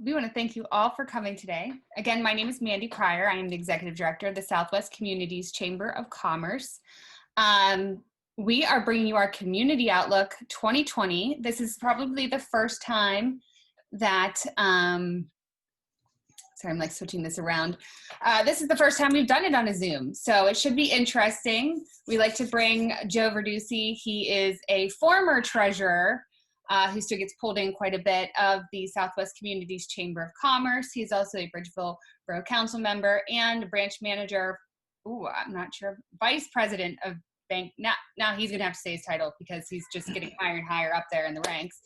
we want to thank you all for coming today. Again, my name is Mandy Cryer. I am the Executive Director of the Southwest Communities Chamber of Commerce. We are bringing you our Community Outlook 2020. This is probably the first time that, sorry, I'm like switching this around. This is the first time we've done it on a Zoom, so it should be interesting. We like to bring Joe Verduci. He is a former treasurer who still gets pulled in quite a bit of the Southwest Communities Chamber of Commerce. He's also a Bridgeville Borough Council member and a branch manager. I'm not sure, vice president of bank. Now he's gonna have to say his title because he's just getting higher and higher up there in the ranks.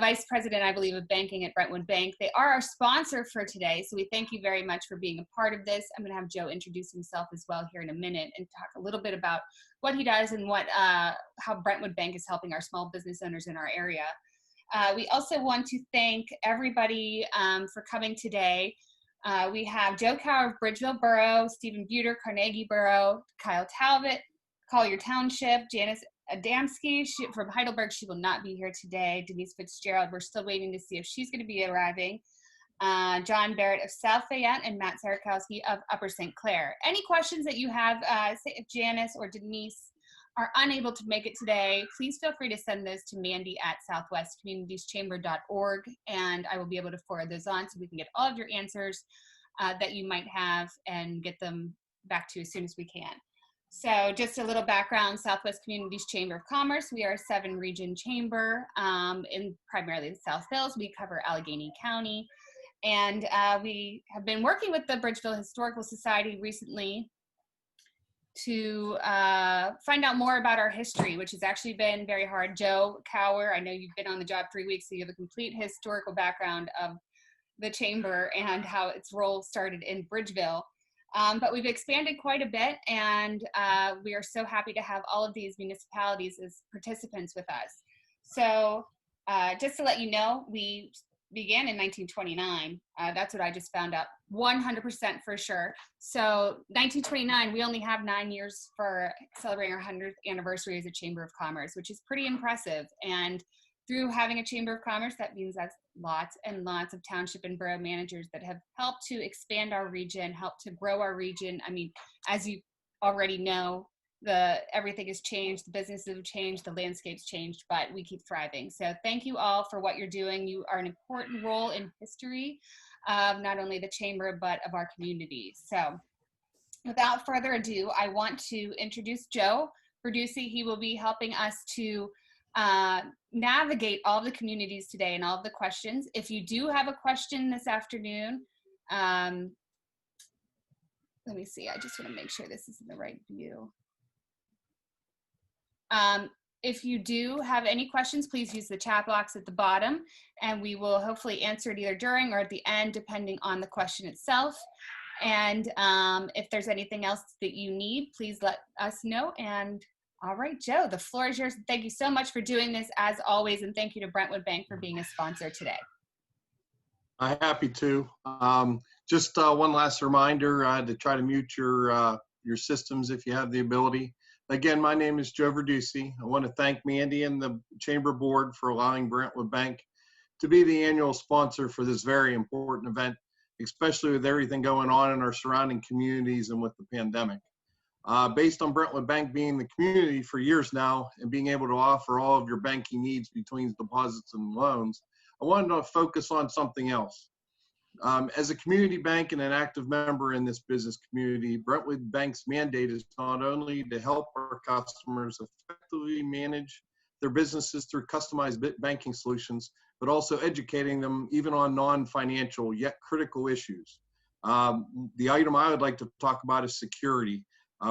Vice president, I believe, of banking at Brentwood Bank. They are our sponsor for today, so we thank you very much for being a part of this. I'm gonna have Joe introduce himself as well here in a minute and talk a little bit about what he does and what how Brentwood Bank is helping our small business owners in our area. We also want to thank everybody for coming today. We have Joe Cower of Bridgeville Borough, Stephen Buter, Carnegie Borough, Kyle Talbot, Collier Township, Janice Adamski from Heidelberg. She will not be here today. Denise Fitzgerald, we're still waiting to see if she's going to be arriving. John Barrett of South Fayette and Matt Sarakowski of Upper St. Clair. Any questions that you have, say if Janice or Denise are unable to make it today, please feel free to send those to Mandy at southwestcommunitieschamber.org, and I will be able to forward those on so we can get all of your answers that you might have and get them back to you as soon as we can. So just a little background, Southwest Communities Chamber of Commerce. We are a 7-region chamber in primarily the South Hills. We cover Allegheny County. And we have been working with the Bridgeville Historical Society recently to find out more about our history, which has actually been very hard. Joe Cower, I know you've been on the job 3 weeks, so you have a complete historical background of the chamber and how its role started in Bridgeville. But we've expanded quite a bit, and we are so happy to have all of these municipalities as participants with us. So just to let you know, we began in 1929. That's what I just found out, 100% for sure. So 1929, we only have 9 years for celebrating our 100th anniversary as a Chamber of Commerce, which is pretty impressive. And through having a Chamber of Commerce, that means that's lots and lots of township and borough managers that have helped to expand our region, helped to grow our region. I mean, as you already know, everything has changed, the businesses have changed, the landscape's changed, but we keep thriving. So thank you all for what you're doing. You are an important role in history of not only the chamber, but of our community. So without further ado, I want to introduce Joe Verduci. He will be helping us to navigate all the communities today and all of the questions. If you do have a question this afternoon, let me see, I just want to make sure this is in the right view. If you do have any questions, please use the chat box at the bottom, and we will hopefully answer it either during or at the end, depending on the question itself. And if there's anything else that you need, please let us know. And all right, Joe, the floor is yours. Thank you so much for doing this as always, and thank you to Brentwood Bank for being a sponsor today. I'm happy to. Just one last reminder to try to mute your systems if you have the ability. Again, my name is Joe Verduci. I want to thank Mandy and the Chamber Board for allowing Brentwood Bank to be the annual sponsor for this very important event, especially with everything going on in our surrounding communities and with the pandemic. Based on Brentwood Bank being the community for years now and being able to offer all of your banking needs between deposits and loans, I wanted to focus on something else. As a community bank and an active member in this business community, Brentwood Bank's mandate is not only to help our customers effectively manage their businesses through customized banking solutions, but also educating them even on non-financial yet critical issues. The item I would like to talk about is security.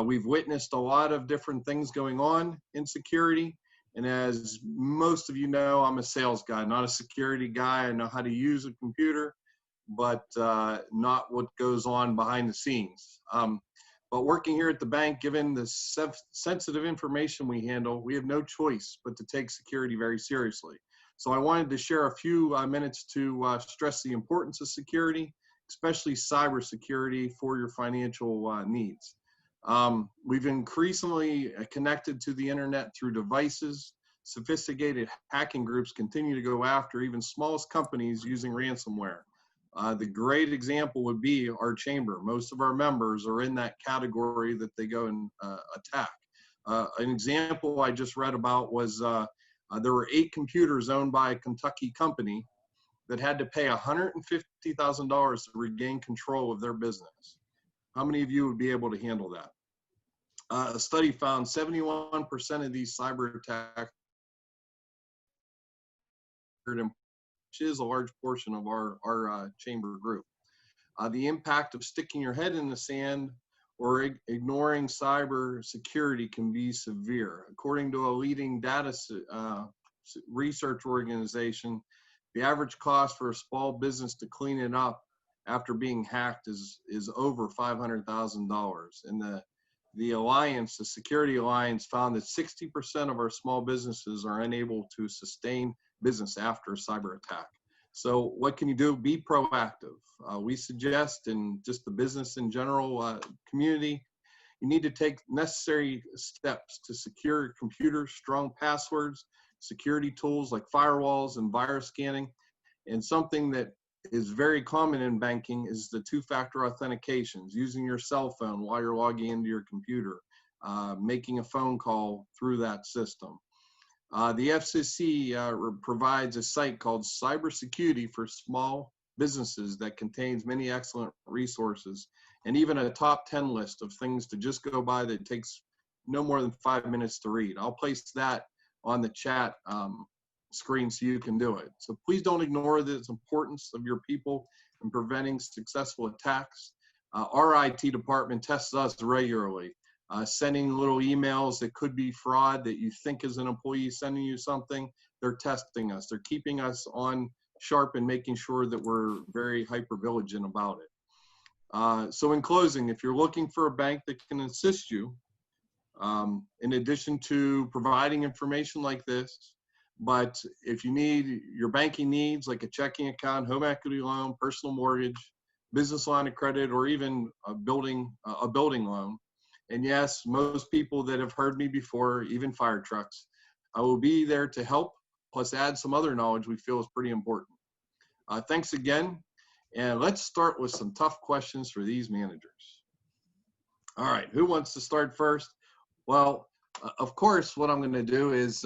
We've witnessed a lot of different things going on in security. And as most of you know, I'm a sales guy, not a security guy. I know how to use a computer, but not what goes on behind the scenes. But working here at the bank, given the sensitive information we handle, we have no choice but to take security very seriously. So I wanted to share a few minutes to stress the importance of security, especially cybersecurity for your financial needs. We've increasingly connected to the internet through devices. Sophisticated hacking groups continue to go after even smallest companies using ransomware. The great example would be our chamber. Most of our members are in that category that they go and attack. An example I just read about was there were 8 computers owned by a Kentucky company that had to pay $150,000 to regain control of their business. How many of you would be able to handle that? A study found 71% of these cyber attacks, which is a large portion of our chamber group. The impact of sticking your head in the sand or ignoring cyber security can be severe. According to a leading data research organization, the average cost for a small business to clean it up after being hacked is over $500,000. And the Alliance, the Security Alliance, found that 60% of our small businesses are unable to sustain business after a cyber attack. So what can you do? Be proactive. We suggest, in just the business in general community, you need to take necessary steps to secure your computer, strong passwords, security tools like firewalls and virus scanning. And something that is very common in banking is the 2-factor authentications, using your cell phone while you're logging into your computer, making a phone call through that system. The FCC provides a site called Cybersecurity for Small Businesses that contains many excellent resources and even a top 10 list of things to just go by that takes no more than 5 minutes to read. I'll place that on the chat screen so you can do it. So please don't ignore the importance of your people in preventing successful attacks. Our IT department tests us regularly, sending little emails that could be fraud that you think is an employee sending you something. They're testing us. They're keeping us on sharp and making sure that we're very hyper vigilant about it. So in closing, if you're looking for a bank that can assist you, in addition to providing information like this, but if you need your banking needs like a checking account, home equity loan, personal mortgage, business line of credit, or even a building loan, and yes, most people that have heard me before, even fire trucks, I will be there to help, plus add some other knowledge we feel is pretty important. Thanks again, and let's start with some tough questions for these managers. All right, who wants to start first? Well, of course, what I'm going to do is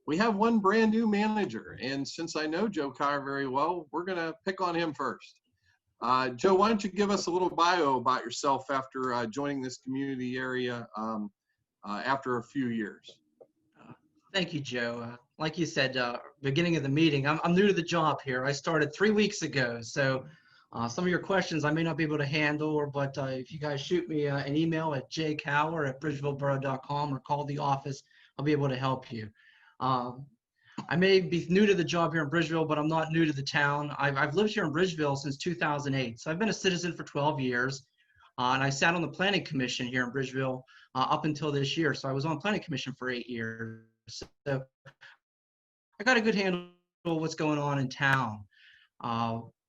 we have one brand new manager, and since I know Joe Kyer very well, we're going to pick on him first. Joe, why don't you give us a little bio about yourself after joining this community area after a few years? Thank you, Joe. Like you said, beginning of the meeting, I'm new to the job here. I started 3 weeks ago, so some of your questions I may not be able to handle, but if you guys shoot me an email at jcower@bridgevilleborough.com or call the office, I'll be able to help you. I may be new to the job here in Bridgeville, but I'm not new to the town. I've lived here in Bridgeville since 2008, so I've been a citizen for 12 years, and I sat on the planning commission here in Bridgeville up until this year, so I was on the planning commission for 8 years. So I got a good handle on what's going on in town.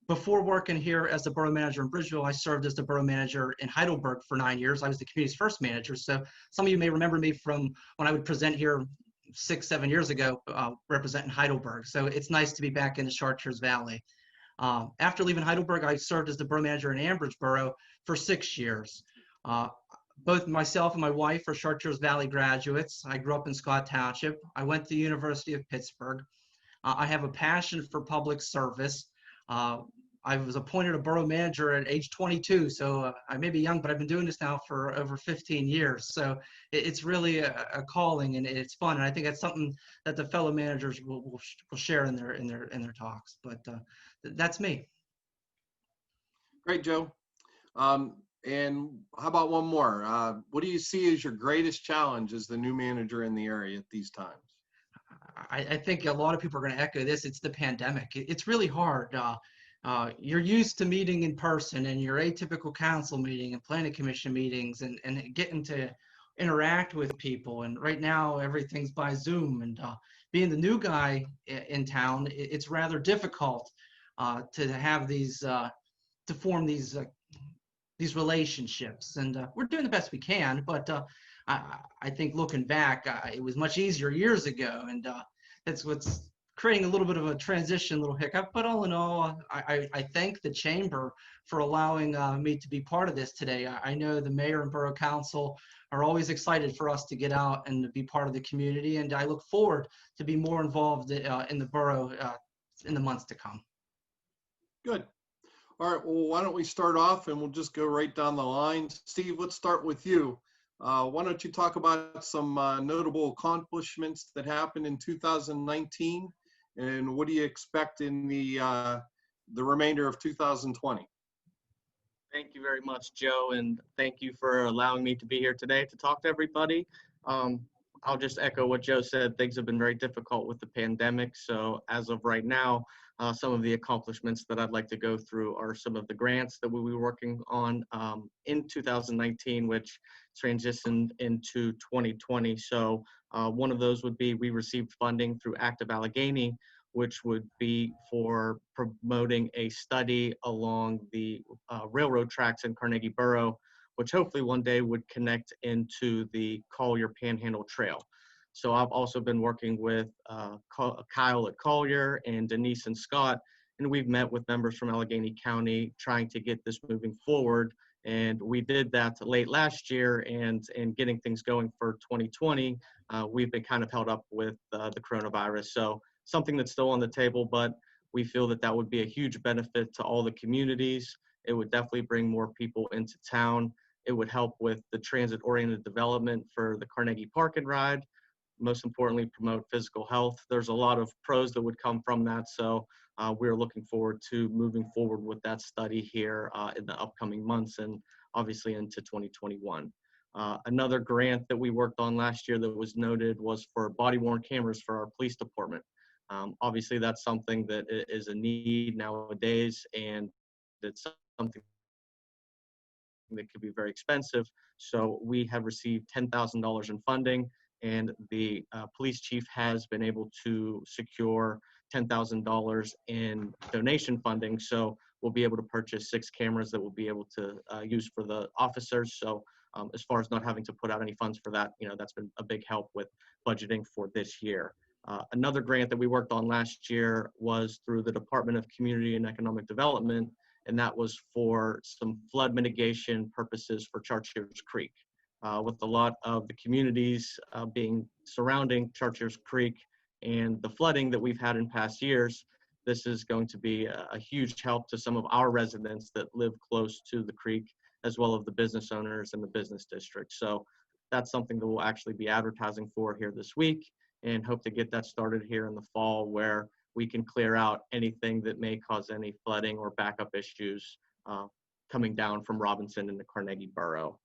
Before working here as the borough manager in Bridgeville, I served as the borough manager in Heidelberg for 9 years. I was the community's first manager, so some of you may remember me from when I would present here 6-7 years ago, representing Heidelberg. So it's nice to be back in the Chartiers Valley. After leaving Heidelberg, I served as the borough manager in Ambridge Borough for 6 years. Both myself and my wife are Chartiers Valley graduates. I grew up in Scott Township. I went to the University of Pittsburgh. I have a passion for public service. I was appointed a borough manager at age 22, so I may be young, but I've been doing this now for over 15 years. So it's really a calling, and it's fun, and I think that's something that the fellow managers will share in their talks. But that's me. Great, Joe. And how about one more? What do you see as your greatest challenge as the new manager in the area at these times? I think a lot of people are going to echo this. It's the pandemic. It's really hard. You're used to meeting in person and your atypical council meeting and planning commission meetings and getting to interact with people. And right now, everything's by Zoom. And being the new guy in town, it's rather difficult to have these, to form these relationships. And we're doing the best we can, but I think looking back, it was much easier years ago. And that's what's creating a little bit of a transition, little hiccup. But all in all, I thank the chamber for allowing me to be part of this today. I know the mayor and borough council are always excited for us to get out and to be part of the community, and I look forward to be more involved in the borough in the months to come. Good. All right, well, why don't we start off and we'll just go right down the line. Steve, let's start with you. Why don't you talk about some notable accomplishments that happened in 2019, and what do you expect in the remainder of 2020? Thank you very much, Joe, and thank you for allowing me to be here today to talk to everybody. I'll just echo what Joe said. Things have been very difficult with the pandemic, so as of right now, some of the accomplishments that I'd like to go through are some of the grants that we were working on in 2019, which transitioned into 2020. So one of those would be we received funding through Active Allegheny, which would be for promoting a study along the railroad tracks in Carnegie Borough, which hopefully one day would connect into the Collier Panhandle Trail. So I've also been working with Kyle at Collier and Denise and Scott, and we've met with members from Allegheny County trying to get this moving forward. And we did that late last year, and getting things going for 2020, we've been kind of held up with the coronavirus. So something that's still on the table, but we feel that that would be a huge benefit to all the communities. It would definitely bring more people into town. It would help with the transit-oriented development for the Carnegie Park and Ride. Most importantly, promote physical health. There's a lot of pros that would come from that. So we're looking forward to moving forward with that study here in the upcoming months and obviously into 2021. Another grant that we worked on last year that was noted was for body-worn cameras for our police department. Obviously, that's something that is a need nowadays, and it's something that could be very expensive. So we have received $10,000 in funding, and the police chief has been able to secure $10,000 in donation funding. So we'll be able to purchase 6 cameras that we'll be able to use for the officers. So as far as not having to put out any funds for that, that's been a big help with budgeting for this year. Another grant that we worked on last year was through the Department of Community and Economic Development, and that was for some flood mitigation purposes for Chartiers Creek. With a lot of the communities being surrounding Chartiers Creek and the flooding that we've had in past years, this is going to be a huge help to some of our residents that live close to the creek, as well as the business owners in the business district. So that's something that we'll actually be advertising for here this week, and hope to get that started here in the fall, where we can clear out anything that may cause any flooding or backup issues coming down from Robinson into Carnegie Borough.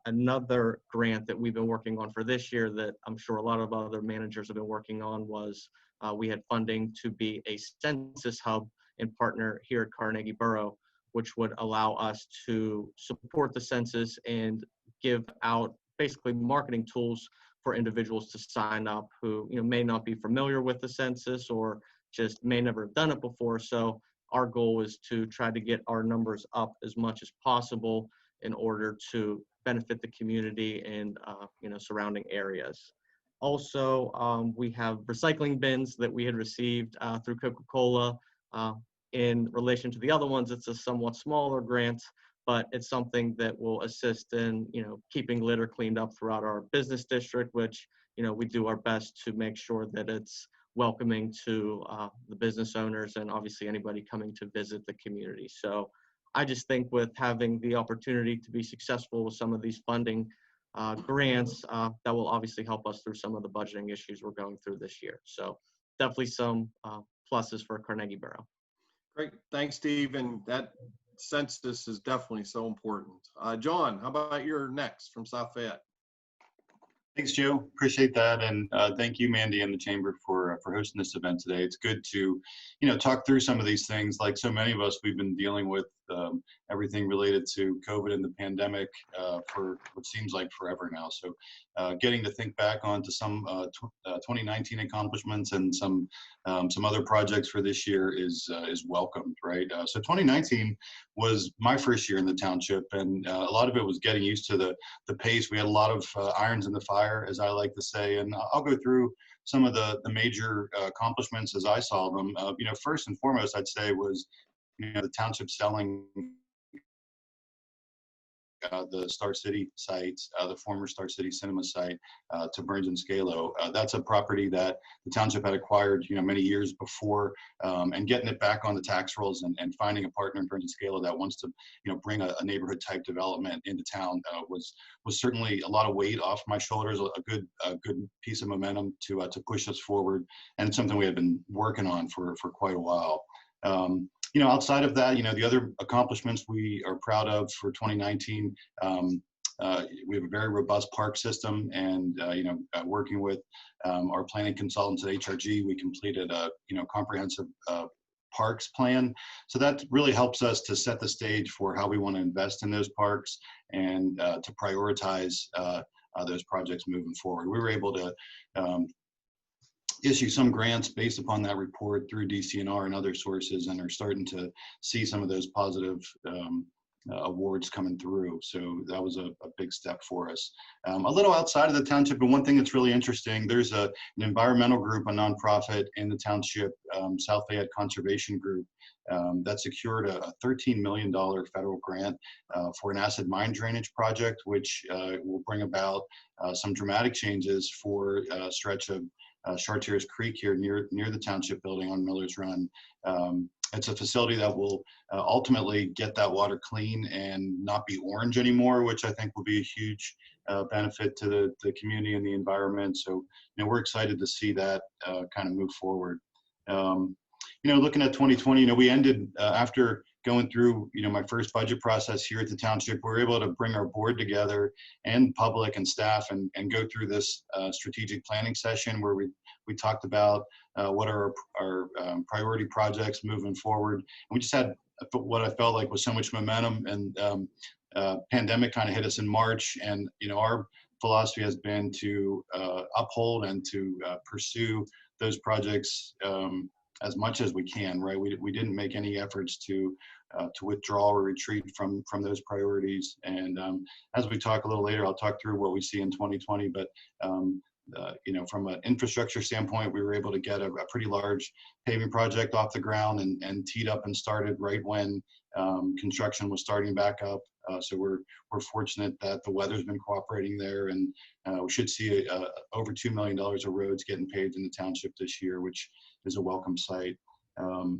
Another grant that we've been working on for this year that I'm sure a lot of other managers have been working on was we had funding to be a census hub and partner here at Carnegie Borough, which would allow us to support the census and give out basically marketing tools for individuals to sign up who may not be familiar with the census or just may never have done it before. So our goal is to try to get our numbers up as much as possible in order to benefit the community and surrounding areas. Also, we have recycling bins that we had received through Coca-Cola. In relation to the other ones, it's a somewhat smaller grant, but it's something that will assist in keeping litter cleaned up throughout our business district, which we do our best to make sure that it's welcoming to the business owners and obviously anybody coming to visit the community. So I just think with having the opportunity to be successful with some of these funding grants, that will obviously help us through some of the budgeting issues we're going through this year. So definitely some pluses for Carnegie Borough. Great, thanks, Steve. And that census is definitely so important. John, how about you're next from South Fayette? Thanks, Joe. Appreciate that, and thank you, Mandy, and the Chamber for hosting this event today. It's good to, talk through some of these things. Like so many of us, we've been dealing with everything related to COVID and the pandemic for what seems like forever now. So getting to think back onto some 2019 accomplishments and some other projects for this year is welcomed, right? So 2019 was my first year in the township, and a lot of it was getting used to the pace. We had a lot of irons in the fire, as I like to say, and I'll go through some of the major accomplishments as I saw them. First and foremost, I'd say was the township selling the Star City site, the former Star City Cinema site, to Burns and Scalo. That's a property that the township had acquired, many years before, and getting it back on the tax rolls and finding a partner in Burns and Scalo that wants to, bring a neighborhood type development into town was certainly a lot of weight off my shoulders, a good piece of momentum to push us forward, and it's something we had been working on for quite a while. Outside of that, the other accomplishments we are proud of for 2019, we have a very robust park system, and working with our planning consultants at HRG, we completed a comprehensive parks plan. So that really helps us to set the stage for how we want to invest in those parks and to prioritize those projects moving forward. We were able to issue some grants based upon that report through DCNR and other sources, and are starting to see some of those positive awards coming through. So that was a big step for us. A little outside of the township, and one thing that's really interesting, there's an environmental group, a nonprofit in the township, South Fayette Conservation Group, that secured a $13 million federal grant for an acid mine drainage project, which will bring about some dramatic changes for a stretch of Chartiers Creek here near the township building on Miller's Run. It's a facility that will ultimately get that water clean and not be orange anymore, which I think will be a huge benefit to the community and the environment. So, we're excited to see that kind of move forward. Looking at 2020, we ended after going through, my first budget process here at the township. We were able to bring our board together and public and staff and go through this strategic planning session where we talked about what are our priority projects moving forward. And we just had what I felt like was so much momentum, and pandemic kind of hit us in March. And, our philosophy has been to uphold and to pursue those projects as much as we can, right? We didn't make any efforts to withdraw or retreat from those priorities. And as we talk a little later, I'll talk through what we see in 2020. But from an infrastructure standpoint, we were able to get a pretty large paving project off the ground and teed up and started right when construction was starting back up. So we're fortunate that the weather's been cooperating there, and we should see over $2 million of roads getting paved in the township this year, which is a welcome sight. I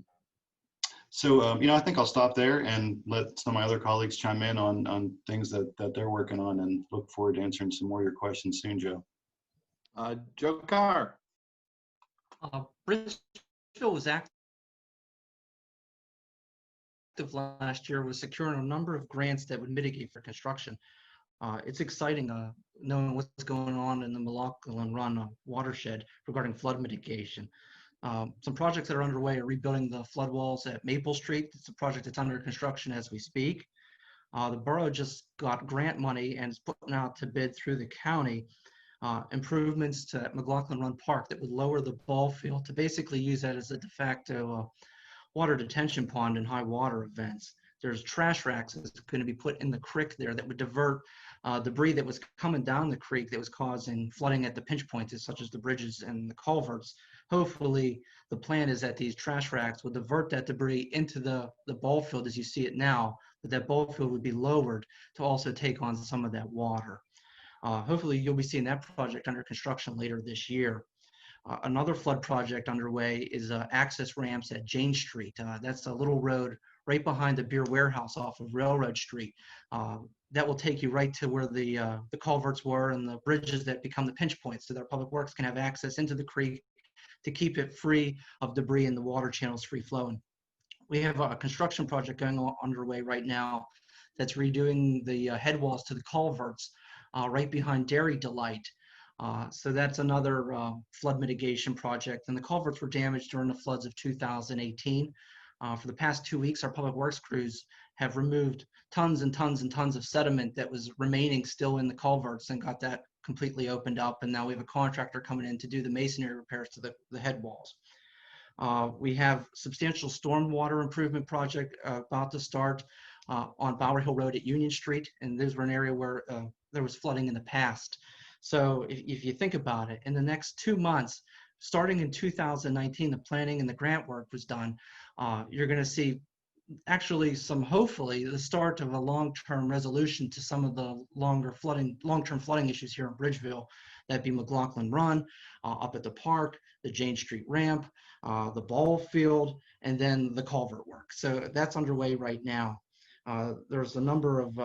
think I'll stop there and let some of my other colleagues chime in on things that they're working on, and look forward to answering some more of your questions soon, Joe. Joe Carr. Bridgeville was active last year, was securing a number of grants that would mitigate for construction. It's exciting knowing what's going on in the Mclaughlin Run watershed regarding flood mitigation. Some projects that are underway are rebuilding the flood walls at Maple Street. It's a project that's under construction as we speak. The borough just got grant money and is putting out to bid through the county improvements to Mclaughlin Run Park that would lower the ball field to basically use that as a de facto water detention pond in high water events. There's trash racks that's going to be put in the creek there that would divert debris that was coming down the creek that was causing flooding at the pinch points, such as the bridges and the culverts. Hopefully, the plan is that these trash racks will divert that debris into the ball field as you see it now, but that ball field would be lowered to also take on some of that water. Hopefully, you'll be seeing that project under construction later this year. Another flood project underway is access ramps at Jane Street. That's a little road right behind the beer warehouse off of Railroad Street. That will take you right to where the culverts were and the bridges that become the pinch points, so that Public Works can have access into the creek to keep it free of debris and the water channels free flowing. We have a construction project going on underway right now that's redoing the head walls to the culverts right behind Dairy Delight. So that's another flood mitigation project. And the culverts were damaged during the floods of 2018. For the past 2 weeks, our public works crews have removed tons and tons and tons of sediment that was remaining still in the culverts and got that completely opened up. And now we have a contractor coming in to do the masonry repairs to the head walls. We have substantial stormwater improvement project about to start on Bower Hill Road at Union Street. And those were an area where there was flooding in the past. So if you think about it, in the next 2 months, starting in 2019, the planning and the grant work was done. You're going to see actually hopefully the start of a long-term resolution to some of the long-term flooding issues here in Bridgeville. That'd be Mclaughlin Run, up at the park, the Jane Street ramp, the ball field, and then the culvert work. So that's underway right now. There's a number of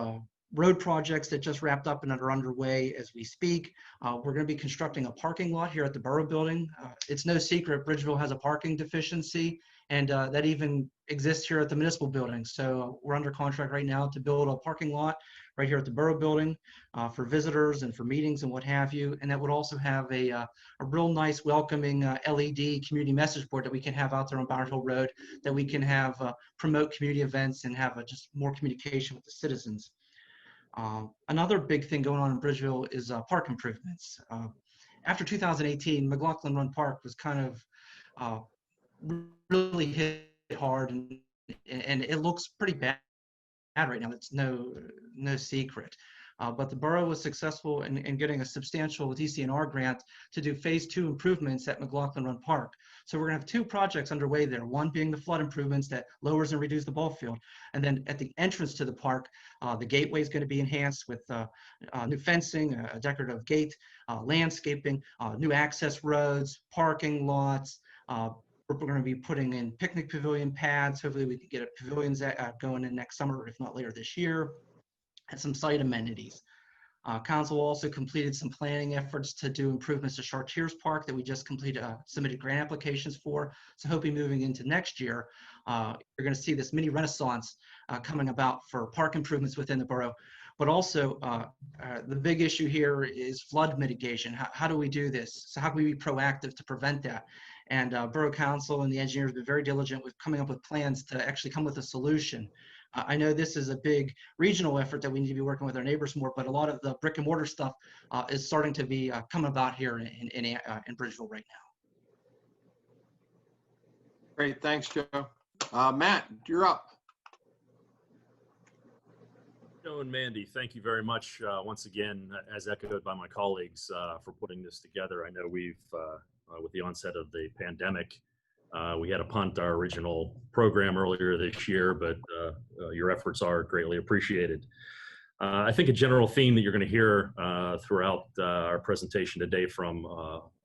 road projects that just wrapped up and are underway as we speak. We're going to be constructing a parking lot here at the Borough Building. It's no secret Bridgeville has a parking deficiency, and that even exists here at the municipal building. So we're under contract right now to build a parking lot right here at the Borough Building for visitors and for meetings and what have you. And that would also have a real nice welcoming LED community message board that we can have out there on Bower Hill Road, that we can have promote community events and have just more communication with the citizens. Another big thing going on in Bridgeville is park improvements. After 2018, Mclaughlin Run Park was kind of really hit hard, and it looks pretty bad right now. It's no secret. But the borough was successful in getting a substantial DCNR grant to do phase 2 improvements at Mclaughlin Run Park. So we're gonna have 2 projects underway there, one being the flood improvements that lowers and reduces the ball field. And then at the entrance to the park, the gateway is gonna be enhanced with new fencing, a decorative gate, landscaping, new access roads, parking lots. We're going to be putting in picnic pavilion pads. Hopefully we can get a pavilions going in next summer, if not later this year, and some site amenities. Council also completed some planning efforts to do improvements to Chartiers Park that we just completed, submitted grant applications for. So hoping moving into next year, you're going to see this mini renaissance coming about for park improvements within the borough. But also the big issue here is flood mitigation. How do we do this? So how can we be proactive to prevent that? And Borough Council and the engineers have been very diligent with coming up with plans to actually come with a solution. I know this is a big regional effort that we need to be working with our neighbors more, but a lot of the brick and mortar stuff is starting to be coming about here in Bridgeville right now. Great, thanks, Joe. Matt, you're up. Joe and Mandy, thank you very much once again, as echoed by my colleagues, for putting this together. I know we've, with the onset of the pandemic, we had to punt our original program earlier this year, but your efforts are greatly appreciated. I think a general theme that you're going to hear throughout our presentation today from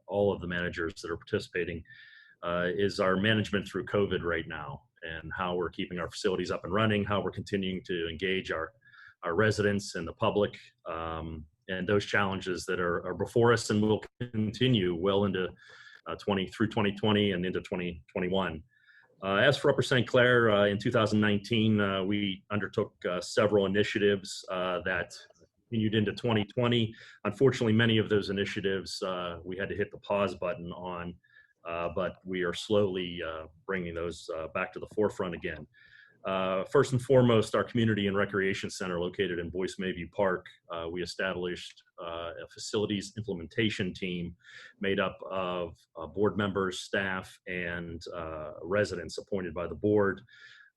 all of the managers that are participating is our management through COVID right now, and how we're keeping our facilities up and running, how we're continuing to engage our residents and the public, and those challenges that are before us and will continue well into through 2020 and into 2021. As for Upper St. Clair, in 2019, we undertook several initiatives that continued into 2020. Unfortunately, many of those initiatives we had to hit the pause button on, but we are slowly bringing those back to the forefront again. First and foremost, our community and recreation center located in Boyce Mayview Park, we established a facilities implementation team made up of board members, staff, and residents appointed by the board.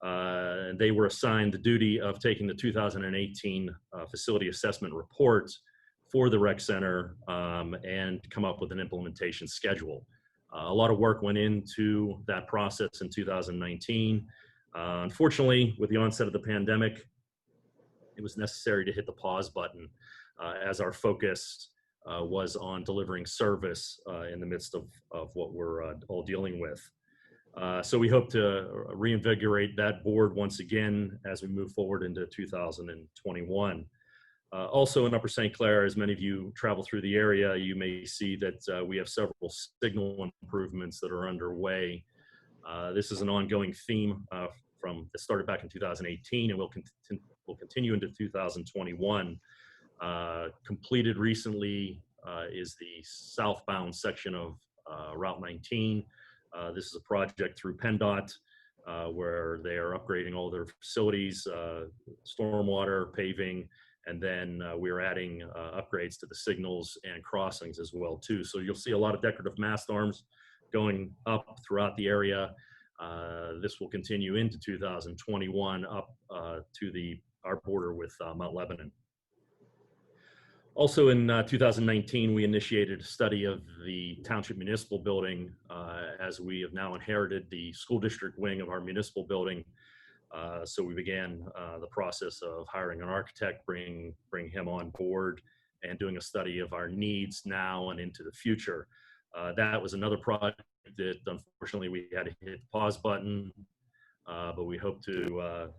They were assigned the duty of taking the 2018 facility assessment report for the rec center and come up with an implementation schedule. A lot of work went into that process in 2019. Unfortunately, with the onset of the pandemic, it was necessary to hit the pause button as our focus was on delivering service in the midst of what we're all dealing with. So we hope to reinvigorate that board once again as we move forward into 2021. Also in Upper St. Clair, as many of you travel through the area, you may see that we have several signal improvements that are underway. This is an ongoing theme that started back in 2018 and will continue into 2021. Completed recently is the southbound section of Route 19. This is a project through PennDOT where they are upgrading all their facilities, stormwater, paving, and then we're adding upgrades to the signals and crossings as well too. So you'll see a lot of decorative mast arms going up throughout the area. This will continue into 2021 up to our border with Mount Lebanon. Also in 2019, we initiated a study of the Township Municipal Building as we have now inherited the school district wing of our municipal building. So we began the process of hiring an architect, bring him on board, and doing a study of our needs now and into the future. That was another project that unfortunately we had to hit the pause button, but we hope to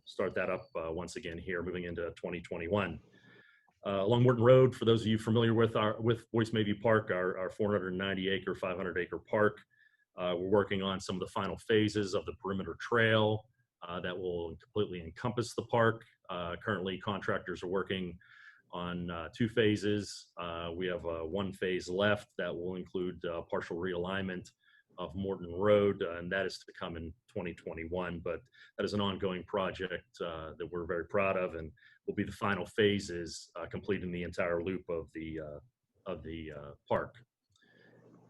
start that up once again here moving into 2021. Along Morton Road, for those of you familiar with Boyce Mayview Park, our 490-acre, 500-acre park, we're working on some of the final phases of the perimeter trail that will completely encompass the park. Currently, contractors are working on 2 phases. We have 1 phase left that will include partial realignment of Morton Road, and that is to come in 2021. But that is an ongoing project that we're very proud of, and will be the final phases completing the entire loop of the park.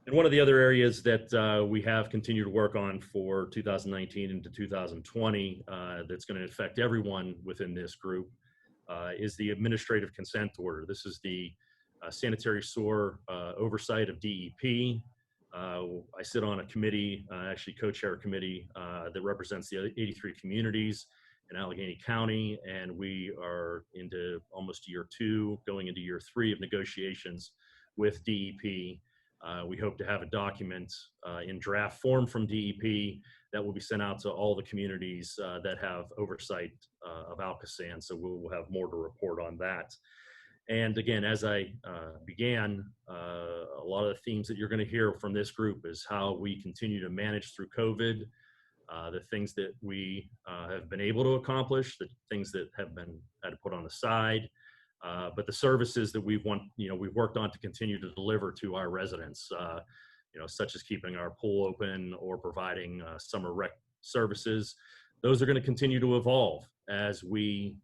And one of the other areas that we have continued to work on for 2019 into 2020 that's going to affect everyone within this group is the administrative consent order. This is the sanitary sewer oversight of DEP. I sit on a committee, actually co-chair a committee that represents the 83 communities in Allegheny County, and we are into almost year 2, going into year 3 of negotiations with DEP. We hope to have a document in draft form from DEP that will be sent out to all the communities that have oversight of Alcosan, so we'll have more to report on that. And again, as I began, a lot of the themes that you're going to hear from this group is how we continue to manage through COVID, the things that we have been able to accomplish, the things that have been had to put on the side, but the services that we've worked on to continue to deliver to our residents, such as keeping our pool open or providing summer rec services. Those are going to continue to evolve as we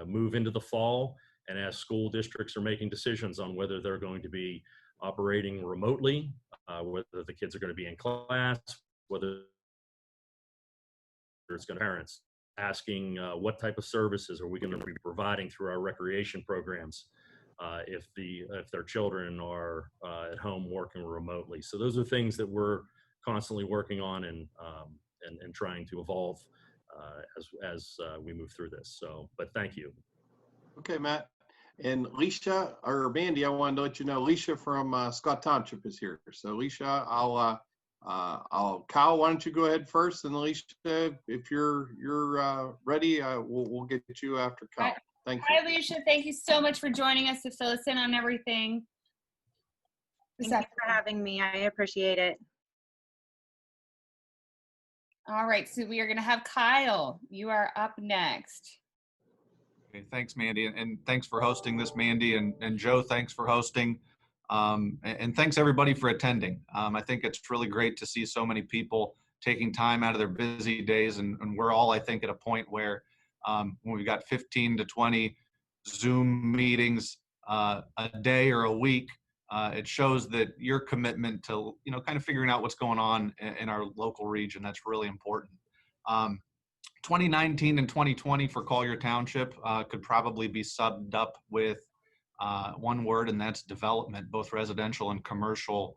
move into the fall, and as school districts are making decisions on whether they're going to be operating remotely, whether the kids are going to be in class, whether it's going to parents asking what type of services are we going to be providing through our recreation programs if their children are at home working remotely. So those are things that we're constantly working on and trying to evolve as we move through this. So, but thank you. Okay, Matt. And Alicia, or Mandy, I wanted to let you know, Alicia from Scott Township is here. So Alicia, Kyle, why don't you go ahead first, and Alicia, if you're ready, we'll get you after Kyle. Thank you. Hi, Alicia. Thank you so much for joining us to fill us in on everything. Thank you for having me. I appreciate it. All right, so we are going to have Kyle. You are up next. Okay, thanks, Mandy, and thanks for hosting this, Mandy, and Joe, thanks for hosting. And thanks everybody for attending. I think it's really great to see so many people taking time out of their busy days, and we're all, I think, at a point where when we've got 15 to 20 Zoom meetings a day or a week, it shows that your commitment to, kind of figuring out what's going on in our local region. That's really important. 2019 and 2020 for Collier Township could probably be summed up with one word, and that's development, both residential and commercial.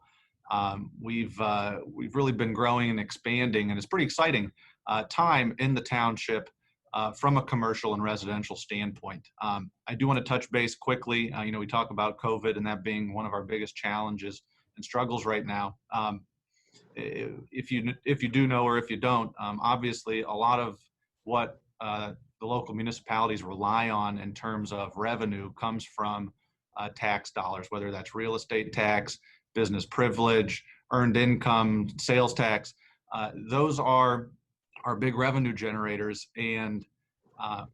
We've really been growing and expanding, and it's pretty exciting time in the township from a commercial and residential standpoint. I do want to touch base quickly. We talk about COVID and that being one of our biggest challenges and struggles right now. If you do know, or if you don't, obviously a lot of what the local municipalities rely on in terms of revenue comes from tax dollars, whether that's real estate tax, business privilege, earned income, sales tax. Those are our big revenue generators, and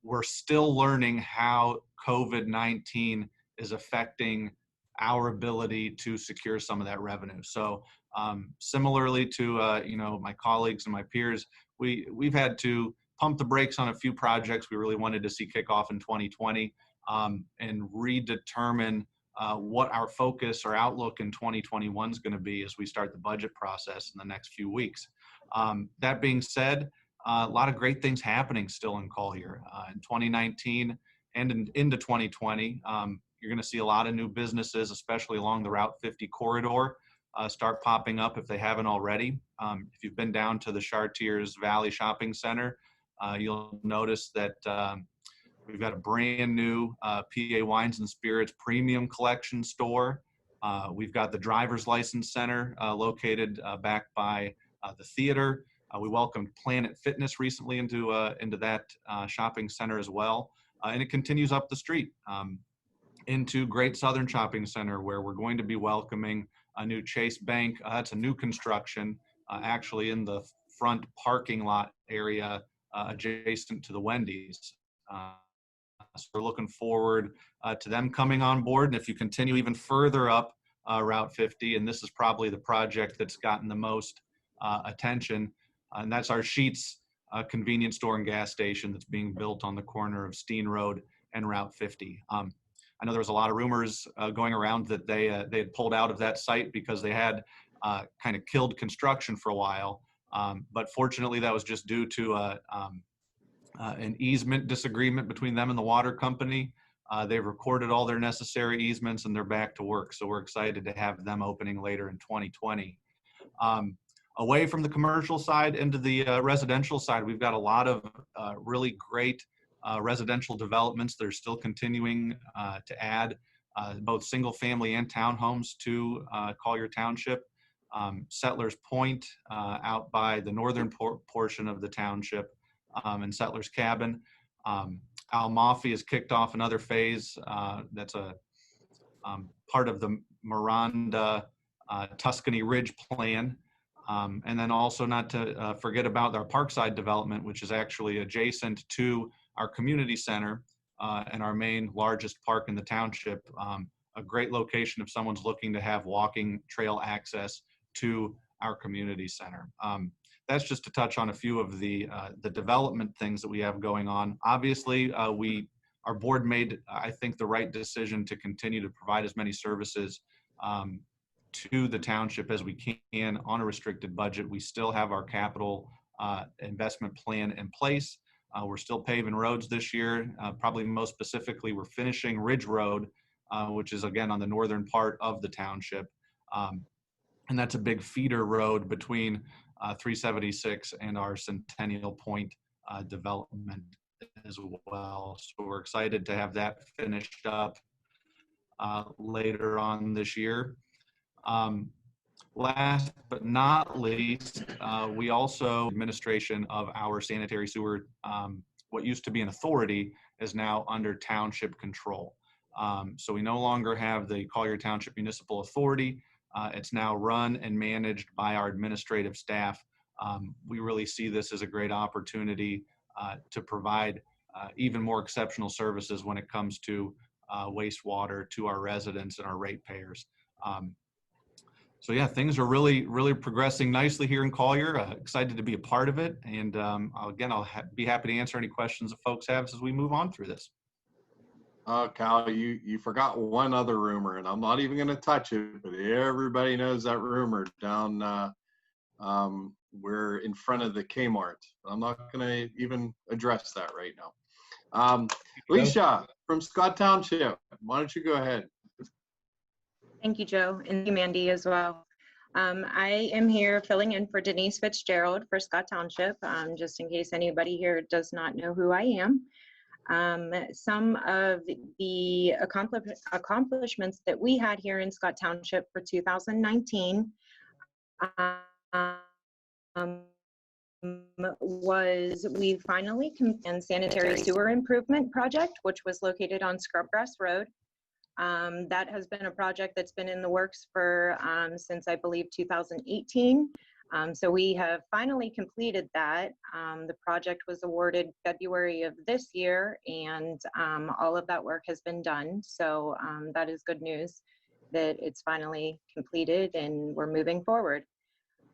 we're still learning how COVID-19 is affecting our ability to secure some of that revenue. So similarly to my colleagues and my peers, we've had to pump the brakes on a few projects we really wanted to see kick off in 2020 and redetermine what our focus or outlook in 2021 is going to be as we start the budget process in the next few weeks. That being said, a lot of great things happening still in Collier. In 2019 and into 2020, you're going to see a lot of new businesses, especially along the Route 50 corridor, start popping up if they haven't already. If you've been down to the Chartiers Valley Shopping Center, you'll notice that we've got a brand new PA Wines and Spirits premium collection store. We've got the Driver's License Center located back by the theater. We welcomed Planet Fitness recently into that shopping center as well. And it continues up the street into Great Southern Shopping Center, where we're going to be welcoming a new Chase Bank. That's a new construction actually in the front parking lot area adjacent to the Wendy's. So we're looking forward to them coming on board. And if you continue even further up Route 50, and this is probably the project that's gotten the most attention, and that's our Sheetz convenience store and gas station that's being built on the corner of Steen Road and Route 50. I know there was a lot of rumors going around that they had pulled out of that site because they had kind of killed construction for a while. But fortunately, that was just due to an easement disagreement between them and the water company. They've recorded all their necessary easements and they're back to work. So we're excited to have them opening later in 2020. Away from the commercial side into the residential side, we've got a lot of really great residential developments that are still continuing to add both single family and townhomes to Collier Township. Settlers Point out by the northern portion of the township and Settlers Cabin. Almafi has kicked off another phase that's a part of the Miranda Tuscany Ridge plan. And then also not to forget about our Parkside development, which is actually adjacent to our community center and our main largest park in the township. A great location if someone's looking to have walking trail access to our community center. That's just to touch on a few of the development things that we have going on. Obviously, our board made, I think, the right decision to continue to provide as many services to the township as we can on a restricted budget. We still have our capital investment plan in place. We're still paving roads this year. Probably most specifically, we're finishing Ridge Road, which is again on the northern part of the township. And that's a big feeder road between 376 and our Centennial Point development as well. So we're excited to have that finished up later on this year. Last but not least, we also, administration of our sanitary sewer, what used to be an authority is now under township control. So we no longer have the Collier Township Municipal Authority. It's now run and managed by our administrative staff. We really see this as a great opportunity to provide even more exceptional services when it comes to wastewater to our residents and our ratepayers. So yeah, things are really progressing nicely here in Collier. Excited to be a part of it. And again, I'll be happy to answer any questions that folks have as we move on through this. Cal, you forgot one other rumor, and I'm not even going to touch it, but everybody knows that rumor down we're in front of the Kmart. I'm not going to even address that right now. Alicia from Scott Township, why don't you go ahead? Thank you, Joe, and thank you, Mandy, as well. I am here filling in for Denise Fitzgerald for Scott Township, just in case anybody here does not know who I am. Some of the accomplishments that we had here in Scott Township for 2019 was we finally completed sanitary sewer improvement project, which was located on Scrubgrass Road. That has been a project that's been in the works for since I believe 2018. So we have finally completed that. The project was awarded February of this year, and all of that work has been done. So that is good news. that it's finally completed and we're moving forward.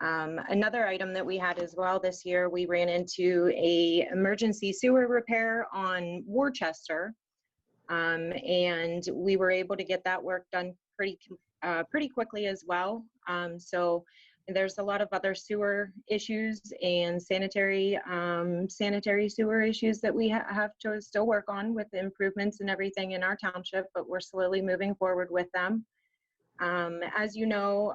Another item that we had as well this year, we ran into a emergency sewer repair on Worcester, and we were able to get that work done pretty quickly as well. So there's a lot of other sewer issues and sanitary sewer issues that we have to still work on with the improvements and everything in our township, but we're slowly moving forward with them. As you know,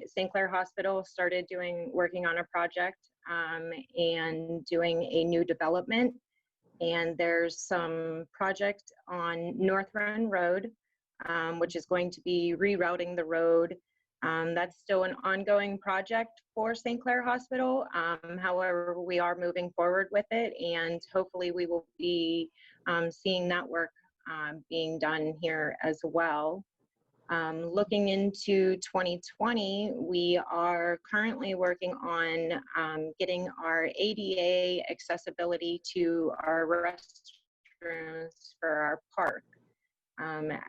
St. Clair Hospital started working on a project and doing a new development. And there's some project on North Run Road, which is going to be rerouting the road. That's still an ongoing project for St. Clair Hospital. However, we are moving forward with it, and hopefully we will be seeing that work being done here as well. Looking into 2020, we are currently working on getting our ADA accessibility to our restrooms for our park.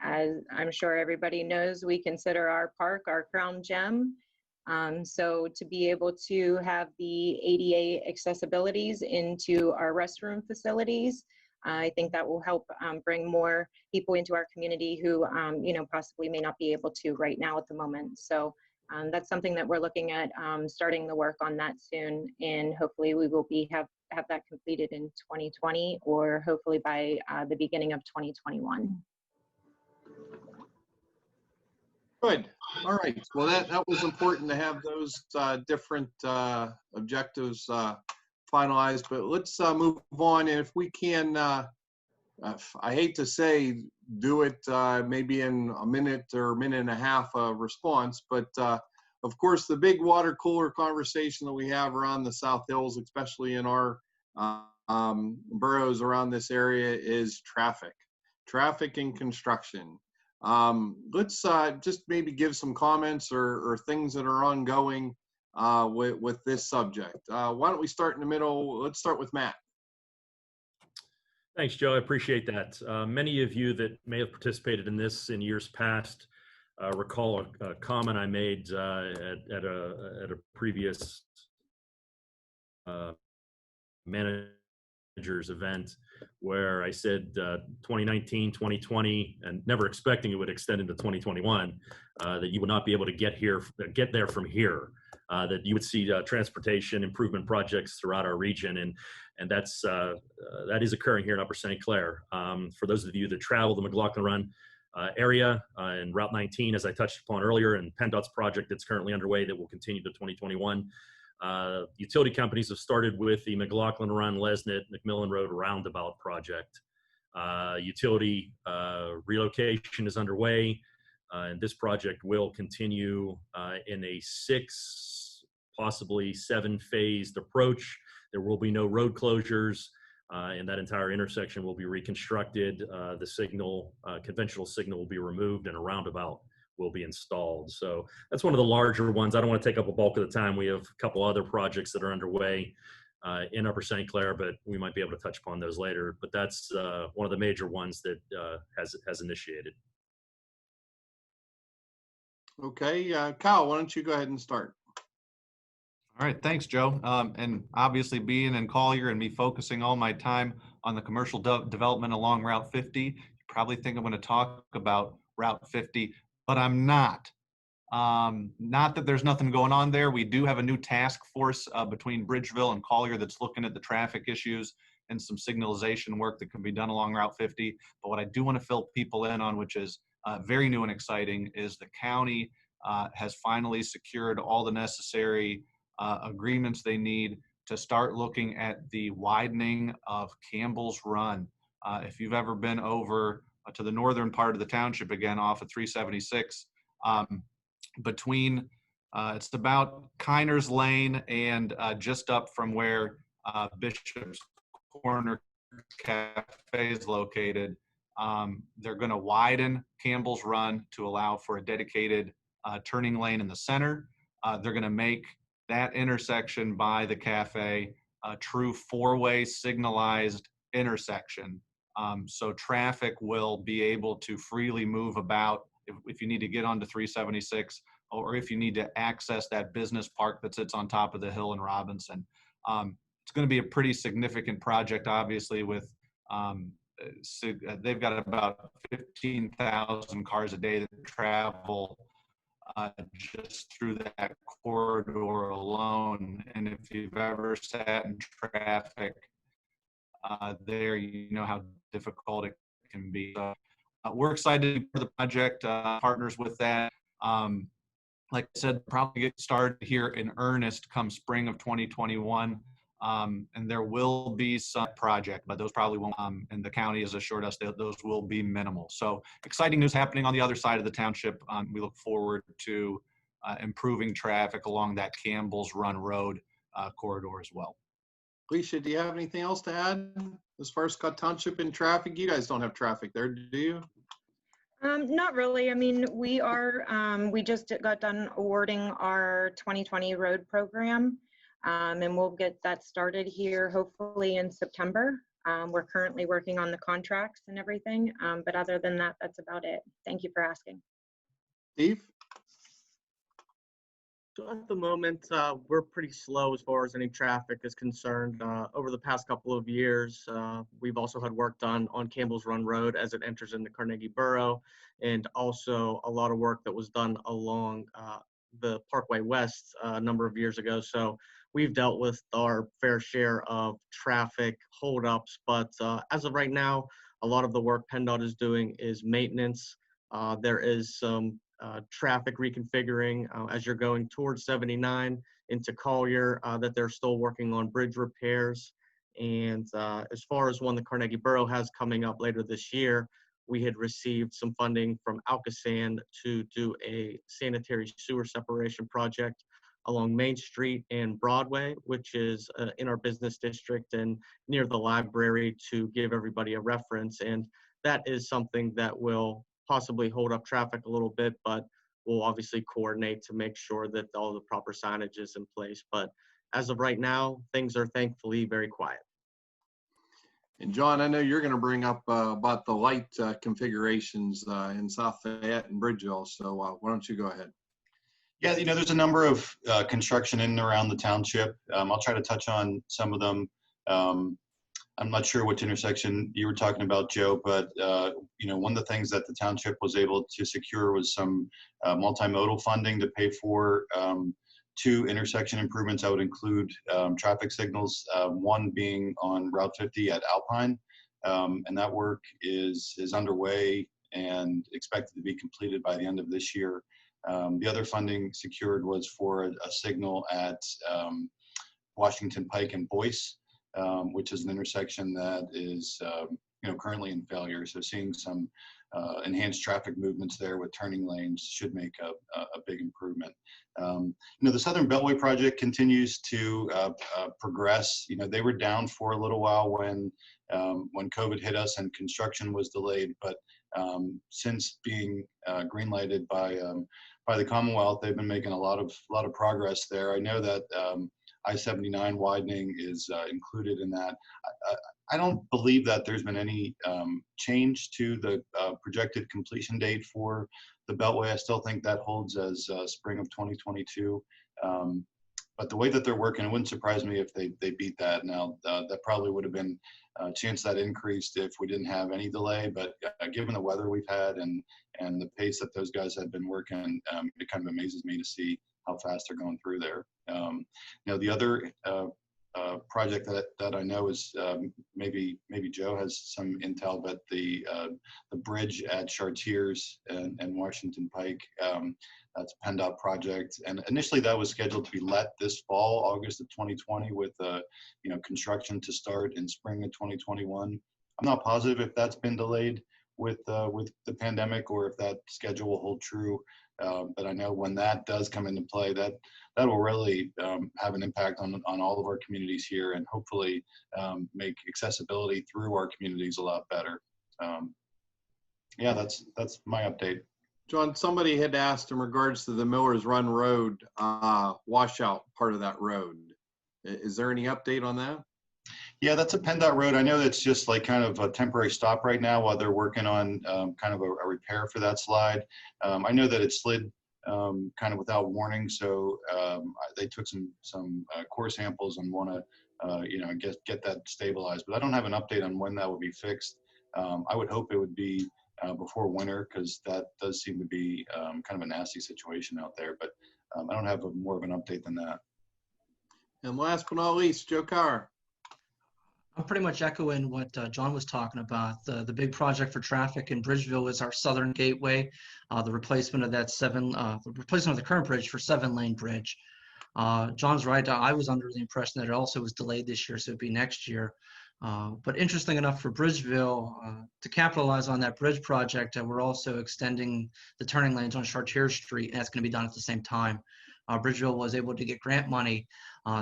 As I'm sure everybody knows, we consider our park our crown gem. So to be able to have the ADA accessibilities into our restroom facilities, I think that will help bring more people into our community who, possibly may not be able to right now at the moment. So that's something that we're looking at starting the work on that soon, and hopefully we will have that completed in 2020, or hopefully by the beginning of 2021. Good. All right. Well, that was important to have those different objectives finalized, but let's move on. And if we can, I hate to say, do it maybe in a minute or a minute and a half response, but of course, the big water cooler conversation that we have around the South Hills, especially in our boroughs around this area, is traffic and construction. Let's just maybe give some comments or things that are ongoing with this subject. Why don't we start in the middle? Let's start with Matt. Thanks, Joe. I appreciate that. Many of you that may have participated in this in years past recall a comment I made at a previous managers event, where I said 2019, 2020, and never expecting it would extend into 2021, that you would not be able to get there from here. That you would see transportation improvement projects throughout our region, and that is occurring here in Upper St. Clair. For those of you that travel the Mclaughlin Run area and Route 19, as I touched upon earlier, and PennDOT's project that's currently underway that will continue to 2021. Utility companies have started with the Mclaughlin Run, Lesnett, McMillan Road roundabout project. Utility relocation is underway, and this project will continue in a 6, possibly 7-phased approach. There will be no road closures, and that entire intersection will be reconstructed. The conventional signal will be removed, and a roundabout will be installed. So that's one of the larger ones. I don't want to take up a bulk of the time. We have a couple other projects that are underway in Upper St. Clair, but we might be able to touch upon those later. But that's one of the major ones that has initiated. Okay, Kyle, why don't you go ahead and start? All right, thanks, Joe. And obviously being in Collier and me focusing all my time on the commercial development along Route 50, you probably think I'm going to talk about Route 50, but I'm not. Not that there's nothing going on there. We do have a new task force between Bridgeville and Collier that's looking at the traffic issues and some signalization work that can be done along Route 50. But what I do want to fill people in on, which is very new and exciting, is the county has finally secured all the necessary agreements they need to start looking at the widening of Campbell's Run. If you've ever been over to the northern part of the township, again off of 376, between it's about Kiner's Lane and just up from where Bishop's Corner Cafe is located, they're going to widen Campbell's Run to allow for a dedicated turning lane in the center. They're going to make that intersection by the cafe a true 4-way signalized intersection. So traffic will be able to freely move about if you need to get onto 376, or if you need to access that business park that sits on top of the hill in Robinson. It's going to be a pretty significant project, obviously, with they've got about 15,000 cars a day that travel just through that corridor alone. And if you've ever sat in traffic there, you know how difficult it can be. So, we're excited for the project, partners with that. Like I said, probably get started here in earnest come spring of 2021. And there will be some project, but those probably won't, and the county has assured us that those will be minimal. So exciting news happening on the other side of the township. We look forward to improving traffic along that Campbell's Run Road corridor as well. Alicia, do you have anything else to add as far as Scott Township and traffic? You guys don't have traffic there, do you? Not really. I mean, we just got done awarding our 2020 road program, and we'll get that started here hopefully in September. We're currently working on the contracts and everything, but other than that, that's about it. Thank you for asking. Steve? So at the moment, we're pretty slow as far as any traffic is concerned. Over the past couple of years, we've also had work done on Campbell's Run Road as it enters into Carnegie Borough, and also a lot of work that was done along the Parkway West a number of years ago. So we've dealt with our fair share of traffic holdups, but as of right now, a lot of the work PennDOT is doing is maintenance. There is some traffic reconfiguring as you're going towards 79 into Collier, that they're still working on bridge repairs. And as far as one that Carnegie Borough has coming up later this year, we had received some funding from Alcoasand to do a sanitary sewer separation project along Main Street and Broadway, which is in our business district and near the library, to give everybody a reference. And that is something that will possibly hold up traffic a little bit, but we'll obviously coordinate to make sure that all the proper signage is in place. But as of right now, things are thankfully very quiet. And John, I know you're going to bring up about the light configurations in South Fayette and Bridgeville, so why don't you go ahead? Yeah, you know, there's a number of construction in and around the township. I'll try to touch on some of them. I'm not sure which intersection you were talking about, Joe, but you know, one of the things that the township was able to secure was some multimodal funding to pay for 2 intersection improvements. I would include traffic signals, one being on Route 50 at Alpine, and that work is underway and expected to be completed by the end of this year. The other funding secured was for a signal at Washington Pike and Boyce, which is an intersection that is you know, currently in failure. So seeing some enhanced traffic movements there with turning lanes should make a big improvement. You know, the Southern Beltway project continues to progress. You know, they were down for a little while when COVID hit us and construction was delayed, but since being green lighted by the Commonwealth, they've been making a lot of progress there. I know that I-79 widening is included in that. I don't believe that there's been any change to the projected completion date for the Beltway. I still think that holds as spring of 2022. But the way that they're working, it wouldn't surprise me if they beat that. Now, that probably would have been a chance that increased if we didn't have any delay. But given the weather we've had and the pace that those guys have been working, it kind of amazes me to see how fast they're going through there. You know, the other project that I know is maybe Joe has some intel, but the bridge at Chartiers and Washington Pike, that's a PennDOT project, and initially that was scheduled to be let this fall, August of 2020, with you know, construction to start in spring of 2021. I'm not positive if that's been delayed with the pandemic or if that schedule will hold true. But I know when that does come into play, that will really have an impact on all of our communities here, and hopefully make accessibility through our communities a lot better. Yeah, that's my update. John, somebody had asked in regards to the Millers Run Road washout part of that road. Is there any update on that? Yeah, that's a PennDOT road. I know that's just like kind of a temporary stop right now while they're working on kind of a repair for that slide. I know that it slid kind of without warning, so they took some core samples and want to you know, get that stabilized. But I don't have an update on when that will be fixed. I would hope it would be before winter, because that does seem to be kind of a nasty situation out there. But I don't have more of an update than that. And last but not least, Joe Carr. I'm pretty much echoing what John was talking about. The big project for traffic in Bridgeville is our southern gateway, the replacement of that the replacement of the current bridge for 7-lane bridge. John's right. I was under the impression that it also was delayed this year, so it'd be next year. But interesting enough for Bridgeville, to capitalize on that bridge project, we're also extending the turning lanes on Chartier Street, and that's going to be done at the same time. Bridgeville was able to get grant money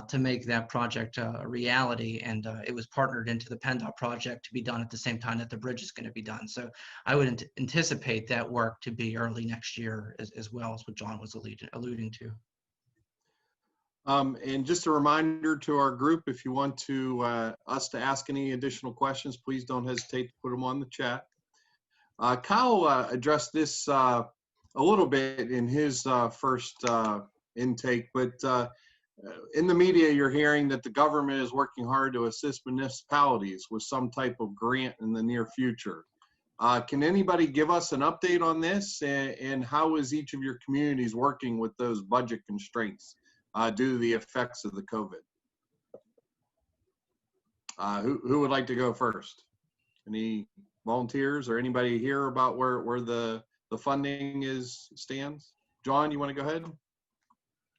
to make that project a reality, and it was partnered into the PennDOT project to be done at the same time that the bridge is going to be done. So I would anticipate that work to be early next year, as well as what John was alluding to. And just a reminder to our group, if you want us to ask any additional questions, please don't hesitate to put them on the chat. Kyle addressed this a little bit in his first intake, but in the media, you're hearing that the government is working hard to assist municipalities with some type of grant in the near future. Can anybody give us an update on this, and how is each of your communities working with those budget constraints due to the effects of the COVID? Who would like to go first? Any volunteers or anybody here about where the funding stands? John, you want to go ahead?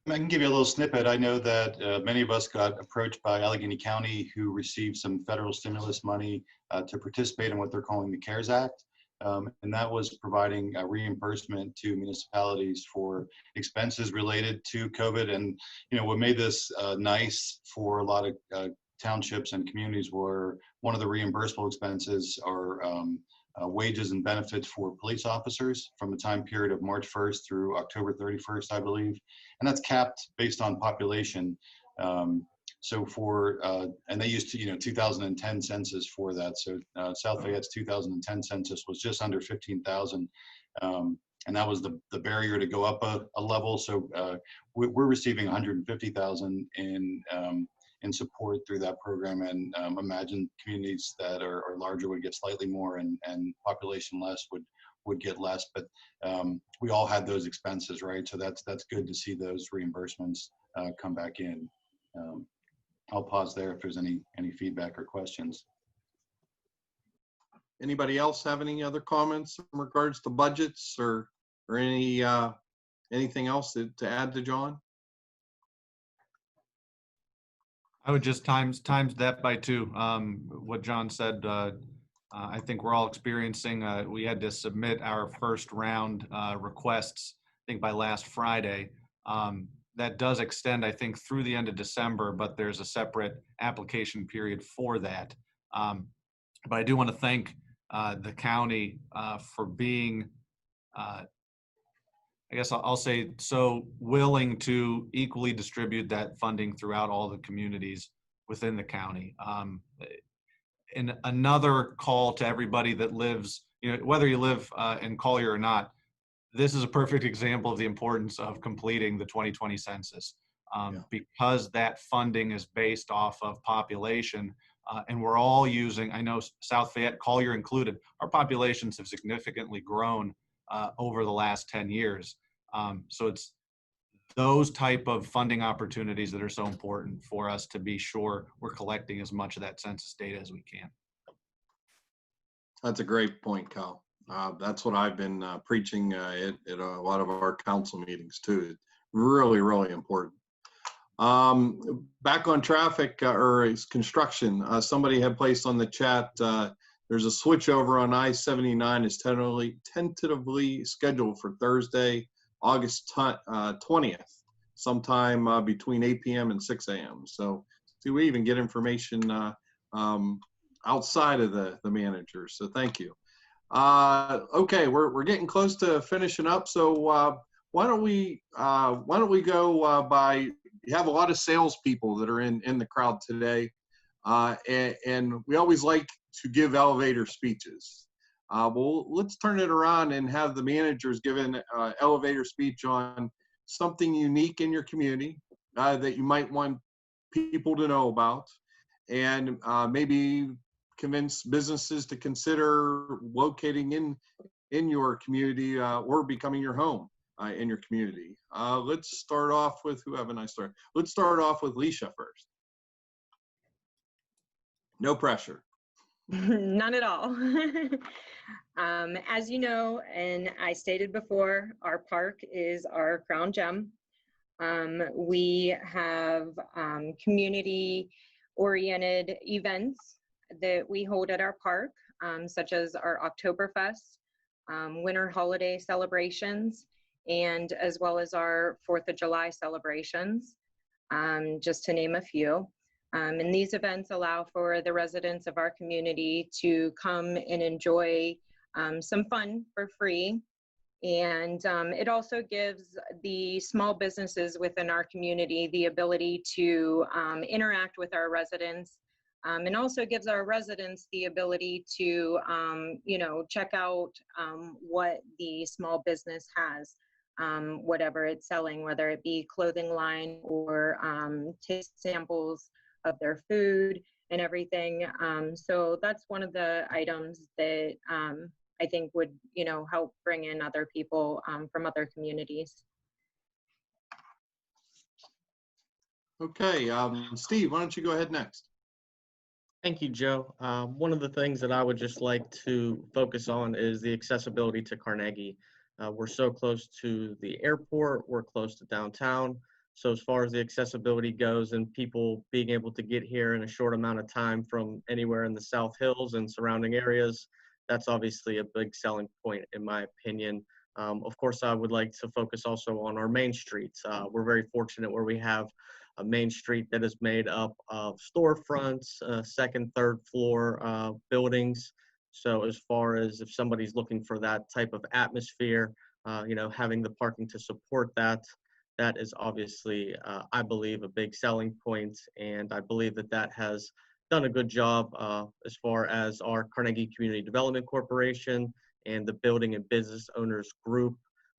I can give you a little snippet. I know that many of us got approached by Allegheny County, who received some federal stimulus money to participate in what they're calling the CARES Act. And that was providing reimbursement to municipalities for expenses related to COVID. And, you know, what made this nice for a lot of townships and communities were one of the reimbursable expenses are wages and benefits for police officers from the time period of March 1st through October 31st, I believe. And that's capped based on population. So for, and they used 2010 census for that. So South Fayette's 2010 census was just under 15,000. And that was the barrier to go up a level. So we're receiving 150,000 in support through that program, and imagine communities that are larger would get slightly more, and population less would get less. But we all had those expenses, right? So that's good to see those reimbursements come back in. I'll pause there if there's any feedback or questions. Anybody else have any other comments in regards to budgets or anything else to add to John? I would just times that by 2. What John said, I think we're all experiencing. We had to submit our first round requests, I think by last Friday. That does extend, I think, through the end of December, but there's a separate application period for that. But I do want to thank the county for being, I guess I'll say, so willing to equally distribute that funding throughout all the communities within the county. And another call to everybody that lives, whether you live in Collier or not, this is a perfect example of the importance of completing the 2020 census, because that funding is based off of population, and we're all using, I know South Fayette, Collier included, our populations have significantly grown over the last 10 years. So it's those type of funding opportunities that are so important for us to be sure we're collecting as much of that census data as we can. That's a great point, Kyle. That's what I've been preaching at a lot of our council meetings too. It's really, really important. Back on traffic or construction, somebody had placed on the chat, there's a switchover on I-79 is tentatively scheduled for Thursday, August 20th, sometime between 8 p.m. and 6 a.m. So see, we even get information outside of the manager. So thank you. Okay, we're getting close to finishing up. So why don't we go by? You have a lot of salespeople that are in the crowd today. And we always like to give elevator speeches. Well, let's turn it around and have the managers give an elevator speech on something unique in your community that you might want people to know about, and maybe convince businesses to consider locating in your community or becoming your home in your community. Let's start off with, who haven't I started? Let's start off with Leisha first. No pressure. None at all. As you know, and I stated before, our park is our crown gem. We have community-oriented events that we hold at our park, such as our Oktoberfest, winter holiday celebrations, and as well as our 4th of July celebrations, just to name a few. And these events allow for the residents of our community to come and enjoy some fun for free. And it also gives the small businesses within our community the ability to interact with our residents, and also gives our residents the ability to, check out what the small business has, whatever it's selling, whether it be clothing line or taste samples of their food and everything. So that's one of the items that I think would, help bring in other people from other communities. Okay, Steve, why don't you go ahead next? Thank you, Joe. One of the things that I would just like to focus on is the accessibility to Carnegie. We're so close to the airport, we're close to downtown. So as far as the accessibility goes and people being able to get here in a short amount of time from anywhere in the South Hills and surrounding areas, that's obviously a big selling point in my opinion. Of course, I would like to focus also on our main streets. We're very fortunate where we have a main street that is made up of storefronts, second, third floor buildings. So as far as if somebody's looking for that type of atmosphere, having the parking to support that, that is obviously, I believe, a big selling point. And I believe that that has done a good job as far as our Carnegie Community Development Corporation and the Building and Business Owners Group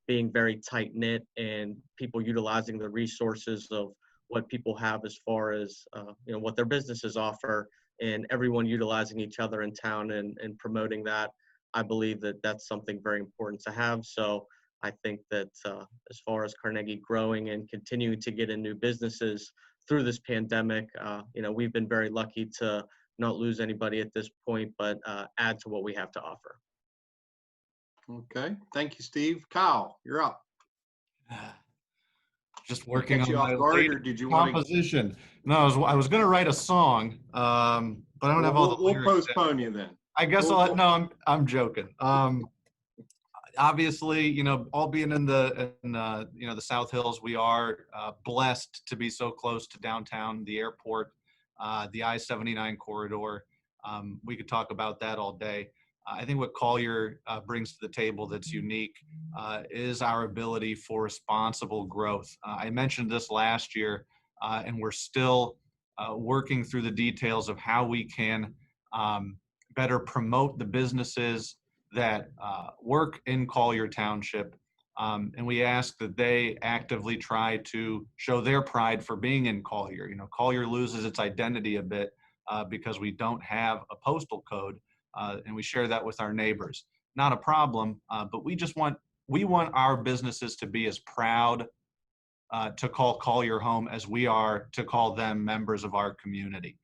being very tight knit and people utilizing the resources of what people have as far as what their businesses offer, and everyone utilizing each other in town and promoting that. I believe that that's something very important to have. So I think that as far as Carnegie growing and continuing to get in new businesses through this pandemic, we've been very lucky to not lose anybody at this point, but add to what we have to offer. Okay, thank you, Steve. Kyle, you're up. Just working on you my off guard, or did you want to? composition. No, I was going to write a song, but I don't have all the We'll lyrics postpone you then. I guess no, I'm joking. Obviously, all being in the South Hills, we are blessed to be so close to downtown, the airport, the I-79 corridor. We could talk about that all day. I think what Collier brings to the table that's unique is our ability for responsible growth. I mentioned this last year, and we're still working through the details of how we can better promote the businesses that work in Collier Township. And we ask that they actively try to show their pride for being in Collier. Collier loses its identity a bit because we don't have a postal code. And we share that with our neighbors. Not a problem, but we want our businesses to be as proud to call Collier home as we are to call them members of our community.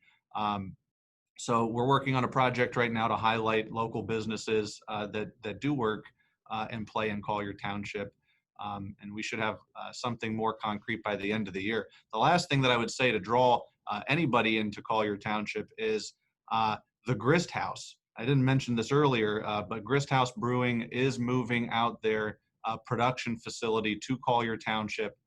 So we're working on a project right now to highlight local businesses that do work and play in Collier Township. And we should have something more concrete by the end of the year. The last thing that I would say to draw anybody into Collier Township is the Grist House. I didn't mention this earlier, but Grist House Brewing is moving out their production facility to Collier Township.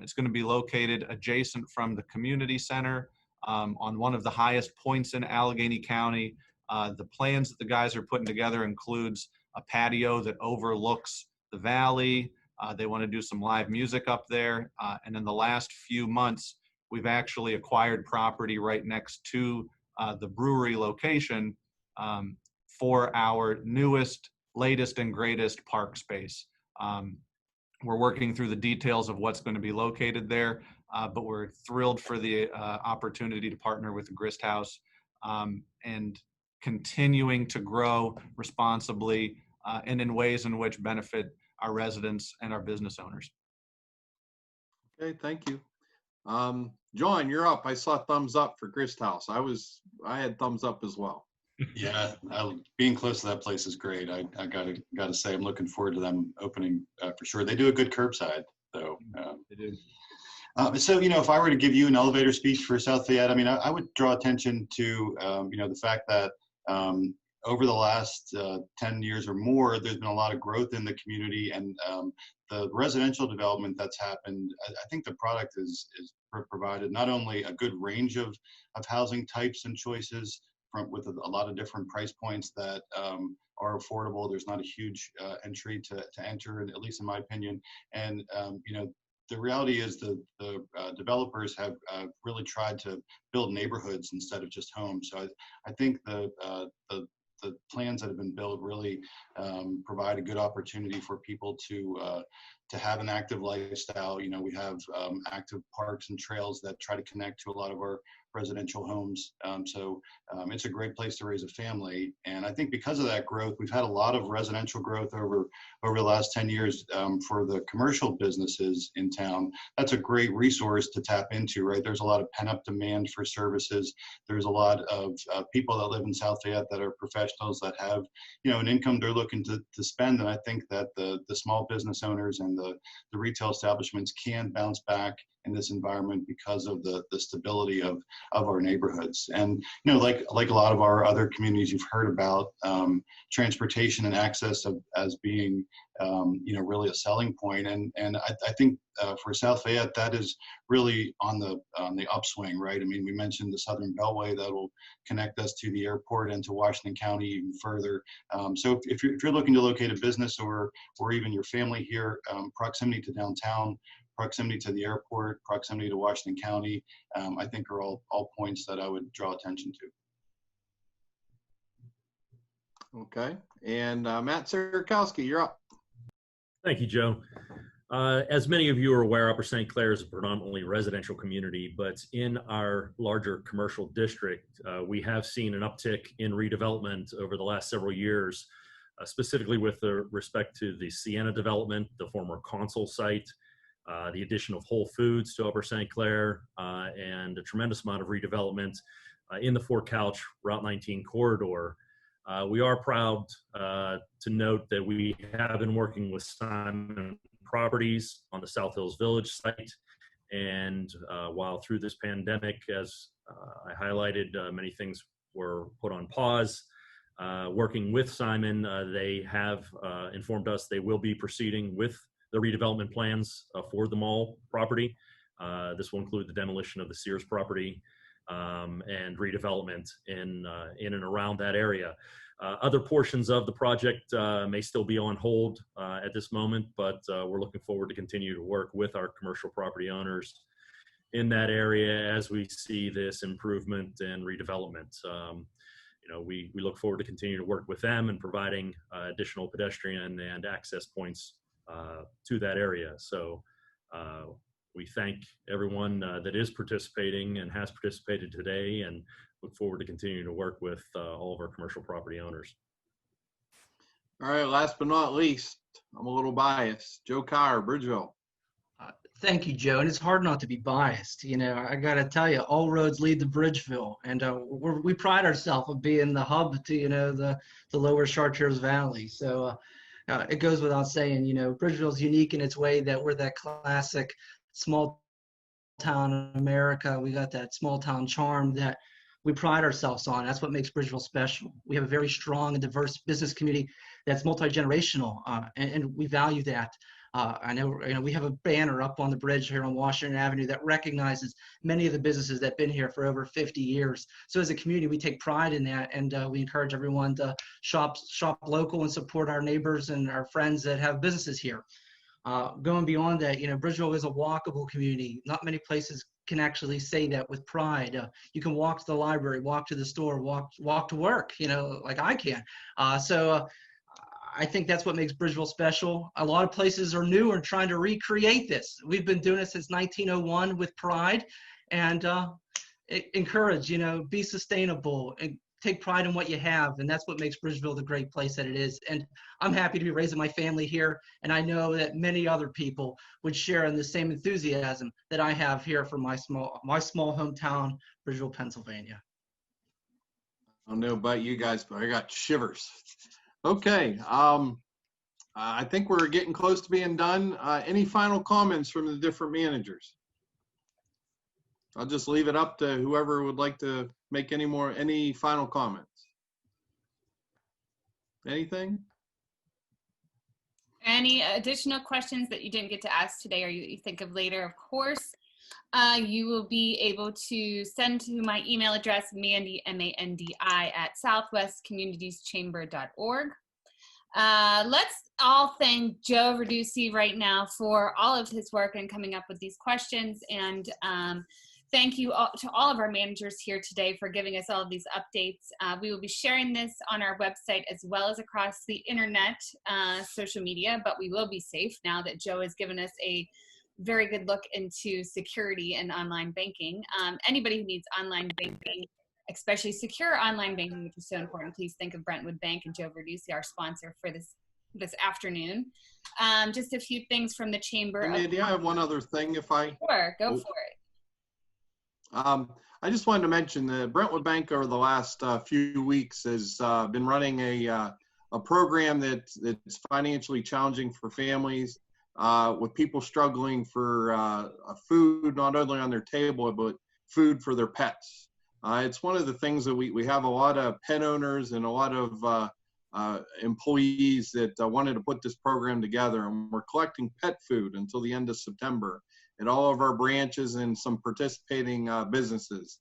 It's going to be located adjacent from the community center on one of the highest points in Allegheny County. The plans that the guys are putting together includes a patio that overlooks the valley. They want to do some live music up there. And in the last few months, we've actually acquired property right next to the brewery location for our newest, latest, and greatest park space. We're working through the details of what's going to be located there, but we're thrilled for the opportunity to partner with the Grist House and continuing to grow responsibly and in ways in which benefit our residents and our business owners. Okay, thank you. John, you're up. I saw thumbs up for Grist House. I had thumbs up as well. Yeah, being close to that place is great. I gotta say, I'm looking forward to them opening for sure. They do a good curbside, though. They do. So, if I were to give you an elevator speech for South Fayette, I mean, I would draw attention to, the fact that over the last 10 years or more, there's been a lot of growth in the community, and the residential development that's happened. I think the product is provided not only a good range of housing types and choices, with a lot of different price points that are affordable. There's not a huge entry to enter, at least in my opinion. And the reality is the developers have really tried to build neighborhoods instead of just homes. So I think the plans that have been built really provide a good opportunity for people to have an active lifestyle. We have active parks and trails that try to connect to a lot of our residential homes. So it's a great place to raise a family. And I think because of that growth, we've had a lot of residential growth over the last 10 years for the commercial businesses in town. That's a great resource to tap into, right? There's a lot of pent-up demand for services. There's a lot of people that live in South Fayette that are professionals that have, an income they're looking to spend. And I think that the small business owners and the retail establishments can bounce back in this environment because of the stability of our neighborhoods. And like a lot of our other communities you've heard about, transportation and access as being really a selling point. And I think for South Fayette, that is really on the upswing, right? I mean, we mentioned the Southern Beltway that will connect us to the airport and to Washington County even further. So if you're looking to locate a business or even your family here, proximity to downtown, proximity to the airport, proximity to Washington County, I think are all points that I would draw attention to. Okay, and Matt Sierakowski, you're up. Thank you, Joe. As many of you are aware, Upper St. Clair is a predominantly residential community, but in our larger commercial district, we have seen an uptick in redevelopment over the last several years, specifically with respect to the Sienna development, the former Consul site, the addition of Whole Foods to Upper St. Clair, and a tremendous amount of redevelopment in the Fort Couch Route 19 corridor. We are proud to note that we have been working with Simon Properties on the South Hills Village site. And while through this pandemic, as I highlighted, many things were put on pause, working with Simon, they have informed us they will be proceeding with the redevelopment plans for the mall property. This will include the demolition of the Sears property and redevelopment in and around that area. Other portions of the project may still be on hold at this moment, but we're looking forward to continue to work with our commercial property owners in that area as we see this improvement and redevelopment. We look forward to continue to work with them and providing additional pedestrian and access points to that area. So we thank everyone that is participating and has participated today, and look forward to continuing to work with all of our commercial property owners. All right, last but not least, I'm a little biased. Joe Carr, Bridgeville. Thank you, Joe. And it's hard not to be biased. I got to tell you, all roads lead to Bridgeville. And we pride ourselves on being the hub to, the lower Chartiers Valley. So it goes without saying, Bridgeville is unique in its way that we're that classic small town America. We got that small town charm that we pride ourselves on. That's what makes Bridgeville special. We have a very strong and diverse business community that's multi-generational, and we value that. I know, we have a banner up on the bridge here on Washington Avenue that recognizes many of the businesses that have been here for over 50 years. So as a community, we take pride in that, and we encourage everyone to shop local and support our neighbors and our friends that have businesses here. Going beyond that, Bridgeville is a walkable community. Not many places can actually say that with pride. You can walk to the library, walk to the store, walk to work, you know, like I can. So I think that's what makes Bridgeville special. A lot of places are new and trying to recreate this. We've been doing it since 1901 with pride, and encourage, you know, be sustainable and take pride in what you have. And that's what makes Bridgeville the great place that it is. And I'm happy to be raising my family here. And I know that many other people would share in the same enthusiasm that I have here for my small hometown, Bridgeville, Pennsylvania. I don't know about you guys, but I got shivers. Okay, I think we're getting close to being done. Any final comments from the different managers? I'll just leave it up to whoever would like to make any final comments. Anything? Any additional questions that you didn't get to ask today or you think of later, of course, you will be able to send to my email address, Mandy, M-A-N-D-I, at southwestcommunitieschamber.org. Let's all thank Joe Verduci right now for all of his work and coming up with these questions. And thank you all, to all of our managers here today for giving us all of these updates. We will be sharing this on our website as well as across the internet, social media, but we will be safe now that Joe has given us a very good look into security and online banking. Anybody who needs online banking, especially secure online banking, which is so important, please think of Brentwood Bank and Joe Verduci, our sponsor for this afternoon. Just a few things from the chamber. Mandy, I have one other thing if I... Sure, go for it. I just wanted to mention that Brentwood Bank over the last few weeks has been running a program that's financially challenging for families with people struggling for food, not only on their table, but food for their pets. It's one of the things that we have a lot of pet owners and a lot of employees that wanted to put this program together, and we're collecting pet food until the end of September at all of our branches and some participating businesses.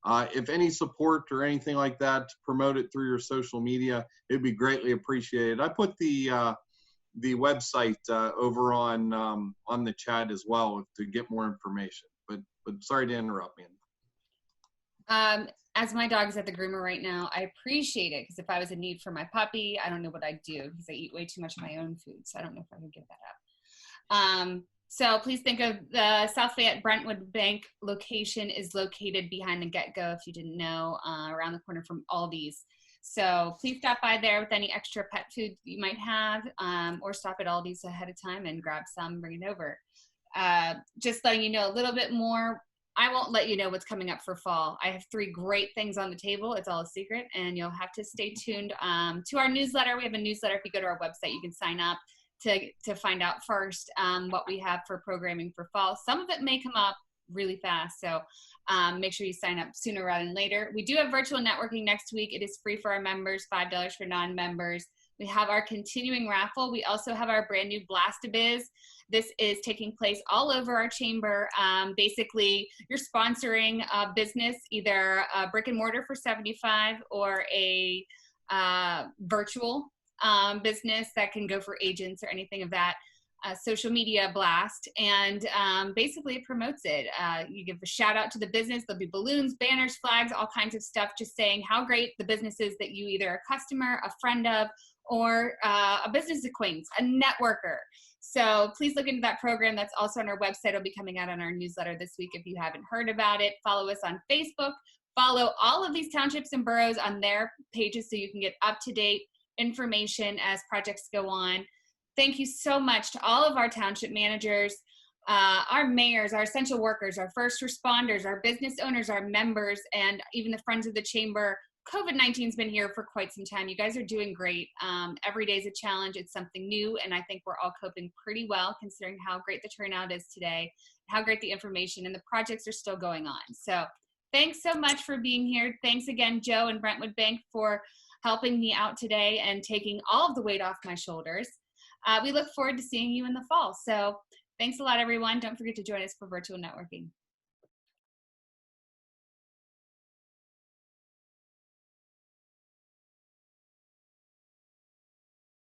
If any support or anything like that to promote it through your social media, it'd be greatly appreciated. I put the website over on the chat as well to get more information. But sorry to interrupt, man. As my dog's at the groomer right now, I appreciate it, because if I was in need for my puppy, I don't know what I'd do, because I eat way too much of my own food, so I don't know if I could give that up. So please think of the South Fayette Brentwood Bank location is located behind the get-go, if you didn't know, around the corner from Aldi's. So please stop by there with any extra pet food you might have, or stop at Aldi's ahead of time and grab some, bring it over. Just letting you know a little bit more. I won't let you know what's coming up for fall. I have 3 great things on the table. It's all a secret, and you'll have to stay tuned to our newsletter. We have a newsletter. If you go to our website, you can sign up to find out first what we have for programming for fall. Some of it may come up really fast, so make sure you sign up sooner rather than later. We do have virtual networking next week. It is free for our members, $5 for non-members. We have our continuing raffle. We also have our brand new Blast-A-Biz. This is taking place all over our chamber. Basically, you're sponsoring a business, either a brick and mortar for $75 or a virtual business that can go for agents or anything of that. Social media blast, and basically it promotes it. You give a shout out to the business. There'll be balloons, banners, flags, all kinds of stuff, just saying how great the business is that you either a customer, a friend of, or a business acquaintance, a networker. So please look into that program. That's also on our website. It'll be coming out on our newsletter this week if you haven't heard about it. Follow us on Facebook. Follow all of these townships and boroughs on their pages so you can get up-to-date information as projects go on. Thank you so much to all of our township managers, our mayors, our essential workers, our first responders, our business owners, our members, and even the Friends of the Chamber. COVID-19's been here for quite some time. You guys are doing great. Every day is a challenge. It's something new, and I think we're all coping pretty well considering how great the turnout is today, how great the information and the projects are still going on. So thanks so much for being here. Thanks again, Joe and Brentwood Bank, for helping me out today and taking all of the weight off my shoulders. We look forward to seeing you in the fall. So thanks a lot, everyone. Don't forget to join us for virtual networking.